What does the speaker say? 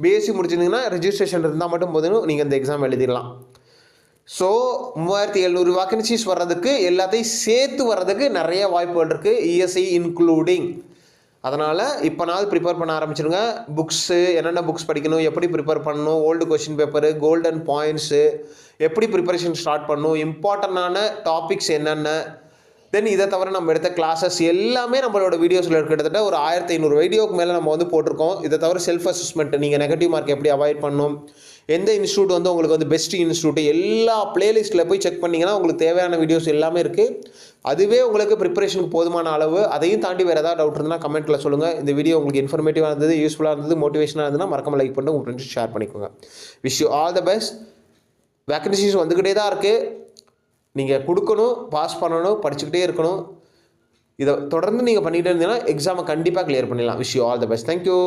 BSc முடிச்சிருந்தீங்கன்னா registration இருந்தால் மட்டும் போதும் நீங்கள் இந்த எக்ஸாம் எழுதிடலாம். ஸோ 3700 வேக்கன்சிஸ் வர்றதுக்கு எல்லாத்தையும் சேர்த்து வர்றதுக்கு நிறைய வாய்ப்புகள் இருக்குது, இஎஸ்ஐ இன்க்ளூடிங். அதனால் இப்போ நாள் ப்ரிப்பேர் பண்ண ஆரம்பிச்சிருங்க. புக்ஸு என்னென்ன புக்ஸ் படிக்கணும், எப்படி ப்ரிப்பேர் பண்ணணும், old question paper, golden points, எப்படி ப்ரிப்பரேஷன் ஸ்டார்ட் பண்ணணும், இம்பார்ட்டண்டான டாபிக்ஸ் என்னென்ன, தென் இதை தவிர நம்ம எடுத்த கிளாஸஸ் எல்லாமே நம்மளோட வீடியோஸில் கிட்டத்தட்ட ஒரு 1500 வீடியோக்கு மேலே நம்ம வந்து போட்டிருக்கோம். இதை தவிர செல்ஃப் அசஸ்மெண்ட், நீங்கள் நெகட்டிவ் மார்க் எப்படி அவாய்ட் பண்ணணும், எந்த இன்ஸ்டியூட் வந்து உங்களுக்கு வந்து பெஸ்ட் இன்ஸ்டியூட், எல்லா பிளேலிஸ்ட்டில் போய் செக் பண்ணிங்கன்னா உங்களுக்கு தேவையான வீடியோஸ் எல்லாமே இருக்குது. அதுவே உங்களுக்கு ப்ரிப்பரேஷனுக்கு போதுமான அளவு. அதையும் தாண்டி வேறு ஏதாவது டவுட் இருந்தால் கமெண்ட்டில் சொல்லுங்கள். இந்த வீடியோ உங்களுக்கு இன்ஃபர்மேட்டிவாக இருந்தது, யூஸ்ஃபுல்லாக இருந்தது, மோட்டிவேஷனாக இருந்ததுன்னா மறக்காம லைக் பண்ணிட்டு உங்கள் ஃப்ரெண்ட்ஸ் ஷேர் பண்ணிக்கோங்க. Wish you all the best. Vacancies வந்துக்கிட்டே தான் இருக்குது. நீங்கள் கொடுக்கணும், பாஸ் பண்ணணும், படிச்சுக்கிட்டே இருக்கணும். இதை தொடர்ந்து நீங்கள் பண்ணிகிட்டே இருந்தீங்கன்னா எக்ஸாமை கண்டிப்பாக கிளியர் பண்ணிடலாம். Wish you all the best. Thank you.